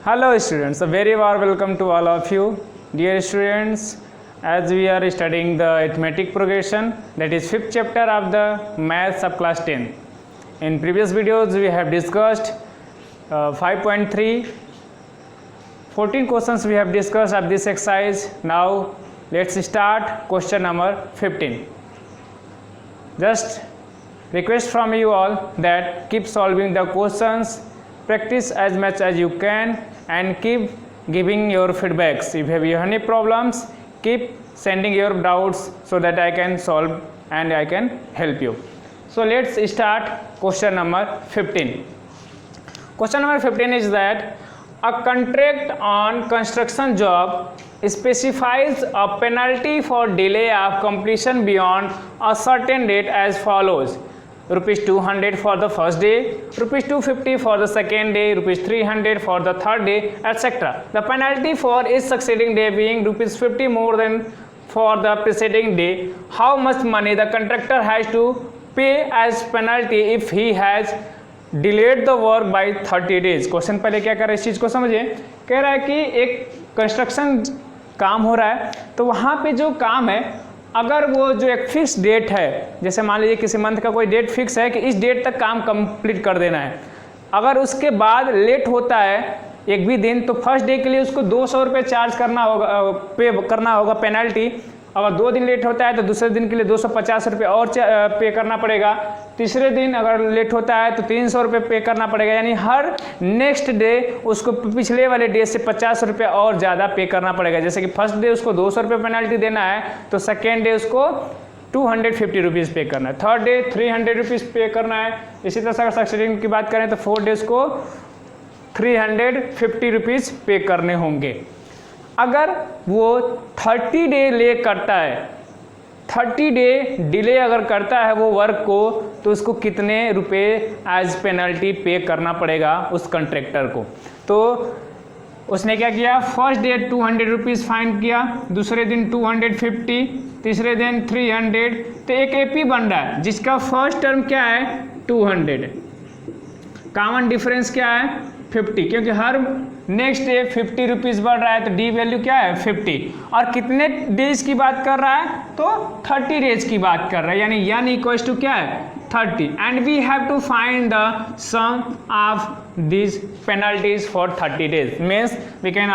Hello students, a very warm welcome to all of you. Dear students, as we are studying the arithmetic progression, that is 5th chapter of the maths of class 10. In previous videos we have discussed 5.3, 14 questions we have discussed of this exercise. Now let's start question number 15. Just request from you all that keep solving the questions, practice as much as you can and keep giving your feedbacks. If you have any problems, keep sending your doubts so that I can solve and I can help you. So let's start question number 15. Question number 15 is that a contract on construction job specifies a penalty for delay of completion beyond a certain date as follows: rupees 200 for the first day, rupees 250 for the second day, rupees 300 for the third day, etc. The penalty for each succeeding day being rupees 50 more than for the preceding day. How much money the contractor has to pay as penalty if he has delayed the work by 30 days? Question पहले क्या कर रहा है, इस चीज़ को समझिए. कह रहा है कि एक कंस्ट्रक्शन काम हो रहा है, तो वहाँ पे जो काम है, अगर वो जो एक फिक्स डेट है, जैसे मान लीजिए किसी मंथ का कोई डेट फिक्स है कि इस डेट तक काम कंप्लीट कर देना है, अगर उसके बाद लेट होता है एक भी दिन, तो फर्स्ट डे के लिए उसको 200 रुपये चार्ज करना होगा, पे करना होगा पेनल्टी. अगर 2 दिन लेट होता है तो दूसरे दिन के लिए 250 रुपये और पे करना पड़ेगा. तीसरे दिन अगर लेट होता है तो 300 रुपये पे करना पड़ेगा. यानी हर नेक्स्ट डे उसको पिछले वाले डे से 50 रुपये और ज़्यादा पे करना पड़ेगा. जैसे कि फर्स्ट डे उसको 200 रुपये पेनल्टी देना है, तो सेकेंड डे उसको 250 रुपीज़ पे करना है, थर्ड डे 300 रुपीज़ पे करना है. इसी तरह से अगर सक्सेडिंग की बात करें तो फोर्थ डे उसको 350 रुपीज़ पे करने होंगे. अगर वो 30 डे ले करता है, 30 डे डिले अगर करता है वो वर्क को, तो उसको कितने रुपए एज पेनल्टी पे करना पड़ेगा उस कॉन्ट्रैक्टर को? तो उसने क्या किया, फर्स्ट डे 200 रुपीज़ फाइन किया, दूसरे दिन 250, तीसरे दिन 300. तो एक एपी बन रहा है जिसका फर्स्ट टर्म क्या है 200, कॉमन डिफरेंस क्या है 50, क्योंकि हर नेक्स्ट डे 50 रुपीज़ बढ़ रहा है, तो डी वैल्यू क्या है 50. और कितने डेज की बात कर रहा है, तो 30 डेज की बात कर रहा है. यानी n इक्वल्स टू क्या है 30. And we have to find the sum of this penalties for 30 days. Means we can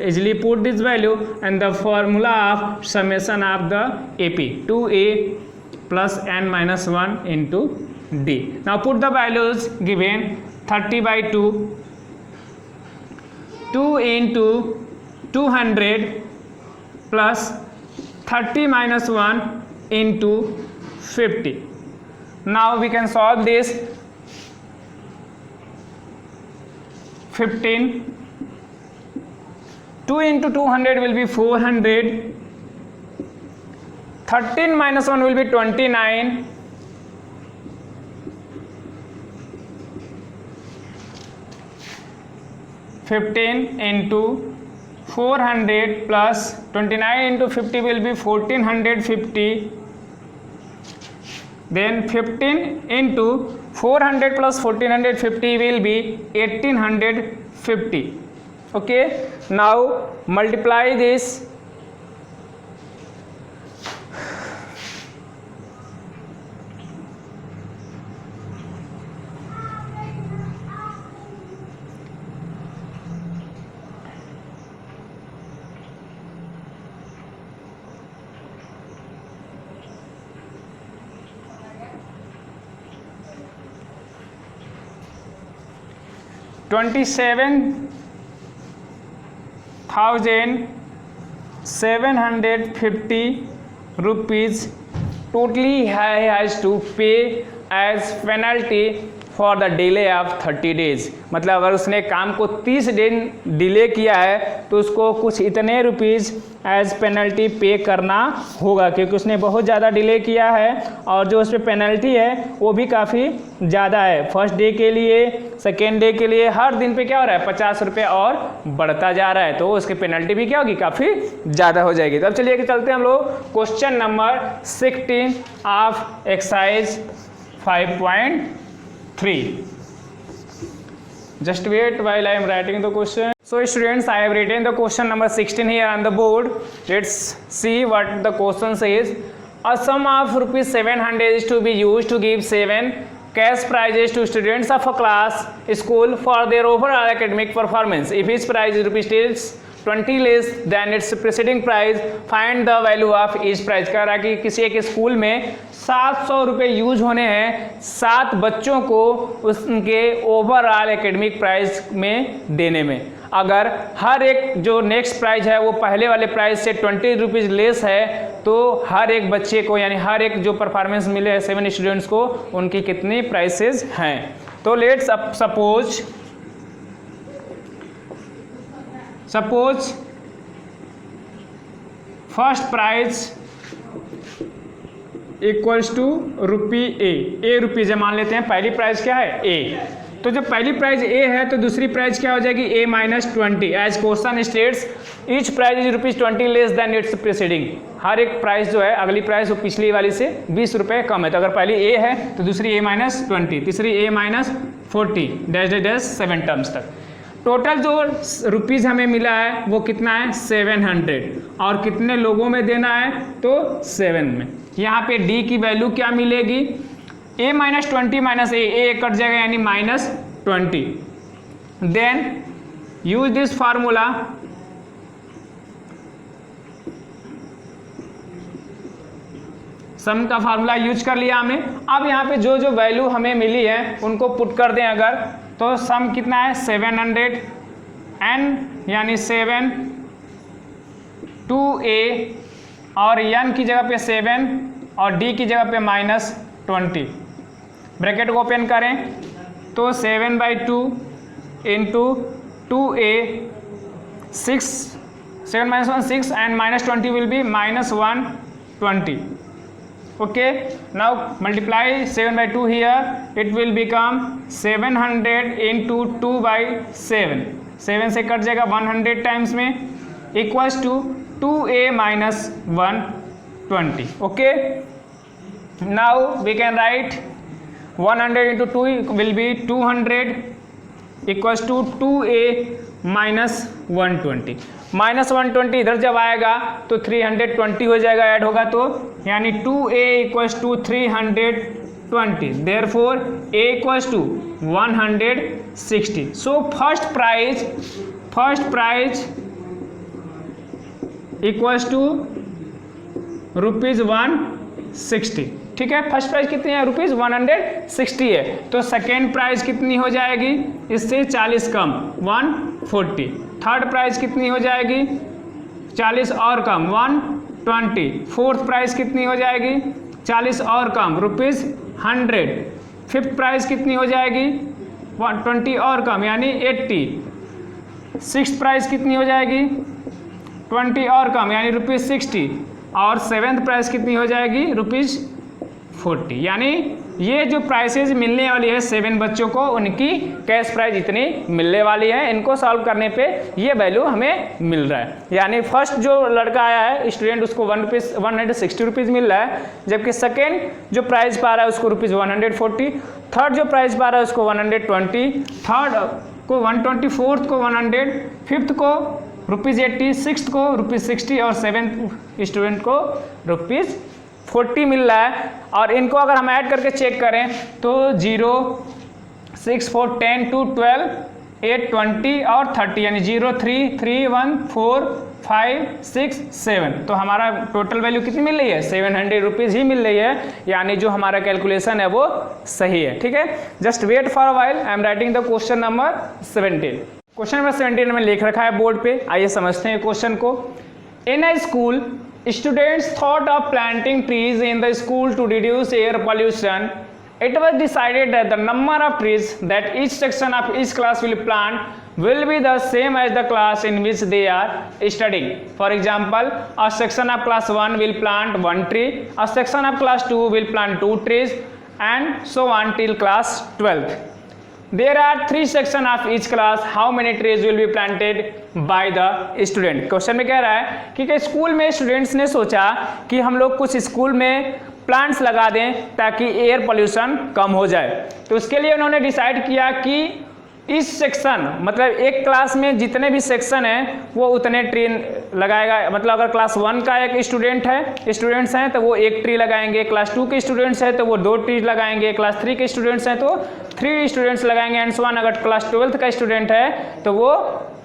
easily put this value and the formula of summation of the AP 2a plus n minus 1 into d. Now put the values given. 30 by 2, 2 into 200 plus 30 minus 1 into 50. Now we can solve this. 15, 2 into 200 will be 400, 13 minus 1 will be 29, 15 into 400 plus 29 into 50 will be 1450. Then 15 into 400 plus 1450 will be 1850. Okay, now multiply this. ₹27,750 rupees totally has to pay as penalty for the delay of 30 days. मतलब अगर उसने काम को 30 दिन delay किया है तो उसको कुछ इतने रुपीज़ एज पेनल्टी पे करना होगा, क्योंकि उसने बहुत ज़्यादा डिले किया है और जो उस पर पेनल्टी है वो भी काफ़ी ज़्यादा है. फर्स्ट डे के लिए, सेकेंड डे के लिए हर दिन पे क्या हो रहा है 50 रुपये और बढ़ता जा रहा है, तो उसकी पेनल्टी भी क्या होगी काफ़ी ज़्यादा हो जाएगी. तब चलिए कि चलते हैं हम लोग question number 16 of exercise 5.3. Just wait while I am writing the question. So students, I have written the question number 16 here on the board. Let's see what the question says. A sum of rupees 700 is to be used to give 7 cash prizes to students of a class school for their overall academic performance. If each prize is rupees 20 less than its preceding prize, find the value of each prize. कह रहा है कि किसी एक school में 700 रुपये use होने हैं 7 बच्चों को उनके ओवरऑल एकेडमिक प्राइज में देने में। अगर हर एक जो नेक्स्ट प्राइज है वो पहले वाले प्राइज से 20 रुपीज़ लेस है तो हर एक बच्चे को यानी हर एक जो परफॉर्मेंस मिले हैं 7 स्टूडेंट्स को उनकी कितनी प्राइसेस हैं। तो let's suppose first prize equals to rupee a rupees मान लेते हैं। पहली प्राइज क्या है ए, तो जब पहली प्राइज ए है तो दूसरी प्राइज क्या हो जाएगी a -20। As question states each prize is ₹20 less than its preceding. हर एक प्राइस जो है अगली प्राइस वो पिछली वाली से 20 रुपये कम है। तो अगर पहली ए है तो दूसरी ए -20, तीसरी ए -40 डैश 7 टर्म्स तक। टोटल जो रुपीज़ हमें मिला है वो कितना है 700 और कितने लोगों में देना है तो 7 में। यहाँ पे डी की वैल्यू क्या मिलेगी a -20 ए कट जाएगा यानी -20। देन यूज दिस फार्मूला, सम का फार्मूला यूज कर लिया हमने। अब यहाँ पे जो जो वैल्यू हमें मिली है उनको पुट कर दें अगर, तो सम कितना है 700 n यानी 7 2a और n की जगह पे 7 और d की जगह पे -20। ब्रैकेट को ओपन करें तो 7/2 into 2a 6 7 - 1 6 and -20 will be -120. Okay, now multiply 7/2 here, it will become 700 into 2/7। 7 से कट जाएगा 100 टाइम्स में equals to 2a - 120। Okay, now we can write 100 into 2 will be 200 equals to 2a -120। -120 इधर जब आएगा तो 320 हो जाएगा, ऐड होगा तो यानी 2a equals to 320। therefore a equals to 160। so first prize equals to ₹160। ठीक है, फर्स्ट प्राइस कितनी है ₹160 है। तो सेकेंड प्राइस कितनी हो जाएगी इससे 40 कम 140। थर्ड प्राइस कितनी हो जाएगी 40 और कम 120। फोर्थ प्राइस कितनी हो जाएगी 40 और कम ₹100। फिफ्थ प्राइस कितनी हो जाएगी 120 और कम यानी 80। सिक्स्थ प्राइस कितनी हो जाएगी 20 और कम यानी ₹60। और सेवेंथ प्राइस कितनी हो जाएगी ₹40। यानी ये जो प्राइसेज मिलने वाली है 7 बच्चों को उनकी कैश प्राइस इतनी मिलने वाली है। इनको सॉल्व करने पे ये वैल्यू हमें मिल रहा है। यानी फर्स्ट जो लड़का आया है स्टूडेंट उसको 160 रुपीज़ मिल रहा है, जबकि सेकेंड जो प्राइस पा रहा है उसको ₹140, थर्ड जो प्राइस पा रहा है उसको 120, थर्ड को 120, फोर्थ को 100, फिफ्थ को ₹80, सिक्स्थ को ₹60 और सेवेंथ स्टूडेंट को ₹40 मिल रहा है। और इनको अगर हम ऐड करके चेक करें तो 0 6 4 10 2 12 8 20 और 30 यानी 0 3 3 1 4 5 6 7। तो हमारा टोटल वैल्यू कितनी मिल रही है 700 रुपीज़ ही मिल रही है। यानी जो हमारा कैलकुलेशन है वो सही है। ठीक है, just wait for a while, I am writing the question number 17। Question number 17 में लिख रखा है बोर्ड पे, आइए समझते हैं क्वेश्चन को। In a school students thought of planting trees in the school to reduce air pollution. It was decided that the number of trees that each section of each class will plant will be the same as the class in which they are studying. For example, a section of class 1 will plant 1 tree, a section of class 2 will plant 2 trees, and so on till class 12th. There are 3 sections of each class. How many trees will be planted by the student? Question में कह रहा है कि school में students ने सोचा कि हम लोग कुछ स्कूल में प्लांट्स लगा दें ताकि एयर पोल्यूशन कम हो जाए। तो उसके लिए उन्होंने डिसाइड किया कि इस सेक्शन मतलब एक क्लास में जितने भी सेक्शन हैं वो उतने ट्री लगाएगा। मतलब अगर क्लास 1 का एक स्टूडेंट्स हैं तो वो एक ट्री लगाएंगे, क्लास 2 के स्टूडेंट्स हैं तो वो 2 ट्री लगाएंगे, क्लास 3 के स्टूडेंट्स हैं तो 3 स्टूडेंट्स लगाएंगे एंड सो ऑन। अगर क्लास 12th का स्टूडेंट है तो वो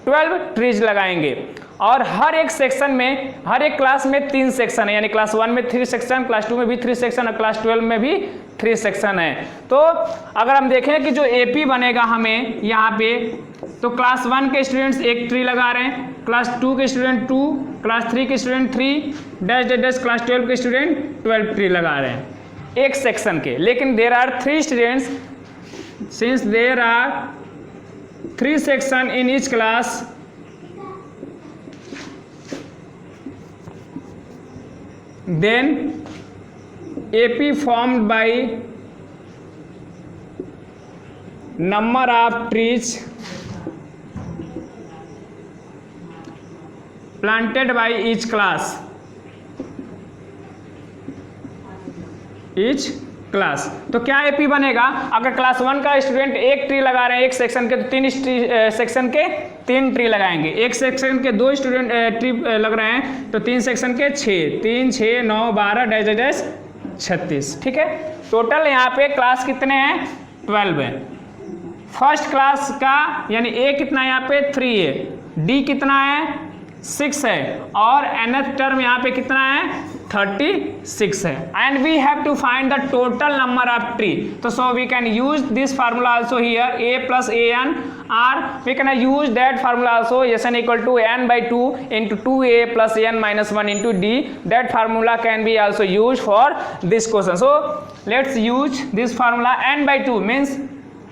12 ट्रीज लगाएंगे। और हर एक सेक्शन में, हर एक क्लास में 3 सेक्शन है, यानी क्लास 1 में 3 सेक्शन, क्लास 2 में भी 3 सेक्शन और क्लास 12 में भी 3 सेक्शन है। तो अगर हम देखें कि जो एपी बनेगा हमें यहाँ पे, तो क्लास 1 के स्टूडेंट्स एक ट्री लगा रहे हैं, क्लास 2 के स्टूडेंट 2, क्लास 3 के student 3 dash dash dash, class 12 के स्टूडेंट 12 ट्री लगा रहे हैं एक सेक्शन के। लेकिन there are 3 students, since there are 3 section in each class, then AP formed by number of trees planted by each class, तो क्या एपी बनेगा? अगर क्लास 1 का स्टूडेंट एक ट्री लगा रहे हैं एक सेक्शन के, तो 3 सेक्शन के 3 ट्री लगाएंगे। एक सेक्शन के 2 स्टूडेंट ट्री लग रहे हैं तो 3 सेक्शन के 6, 3 6 9 12 डैश डैश 36। ठीक है, टोटल यहाँ पे क्लास कितने हैं? 12 है। फर्स्ट क्लास का यानी ए कितना है यहाँ पे? 3 है, डी कितना है? 6 है, और nth टर्म यहाँ पे कितना है? 36 है। And we have to find the total number of tree, तो so we can use this formula also here, a plus an, or we can use that formula also, Sn equal to n by 2 into 2a plus n minus 1 into d. That formula can be also used for this question. So let's use this formula. N by 2 means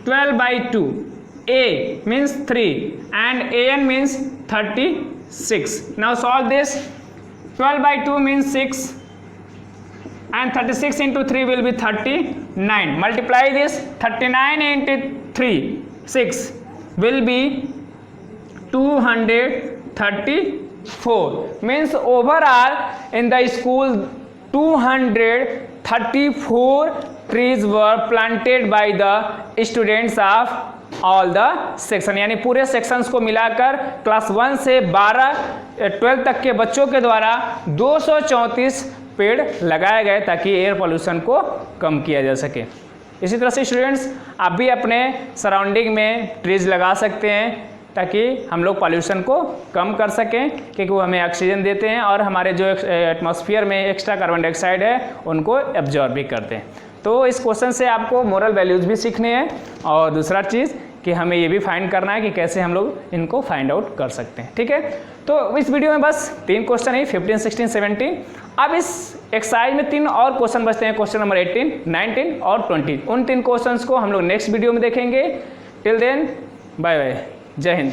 12 by 2, a means 3 and an means 36. Now solve this. 12 by 2 means 6 and 36 into 3 will be 39. Multiply this. 39 into 3, 6 will be 234. Means overall in the school 234 trees were planted by the students of all the section, यानी पूरे sections को मिलाकर class 1 से 12 तक के बच्चों के द्वारा 234 पेड़ लगाए गए ताकि एयर पोल्यूशन को कम किया जा सके। इसी तरह से स्टूडेंट्स आप भी अपने सराउंडिंग में ट्रीज लगा सकते हैं ताकि हम लोग पॉल्यूशन को कम कर सकें, क्योंकि वो हमें ऑक्सीजन देते हैं और हमारे जो एटमॉस्फेयर में एक्स्ट्रा कार्बन डाइऑक्साइड है उनको एब्जॉर्ब भी करते हैं। तो इस क्वेश्चन से आपको मोरल वैल्यूज़ भी सीखने हैं और दूसरा चीज़ कि हमें ये भी फाइंड करना है कि कैसे हम लोग इनको फाइंड आउट कर सकते हैं। ठीक है, तो इस वीडियो में बस 3 क्वेश्चन है, 15 16 17। अब इस एक्सरसाइज में 3 और क्वेश्चन बचते हैं, क्वेश्चन नंबर 18 19 और 20। उन 3 क्वेश्चंस को हम लोग नेक्स्ट वीडियो में देखेंगे। टिल देन बाय बाय, जय हिंद।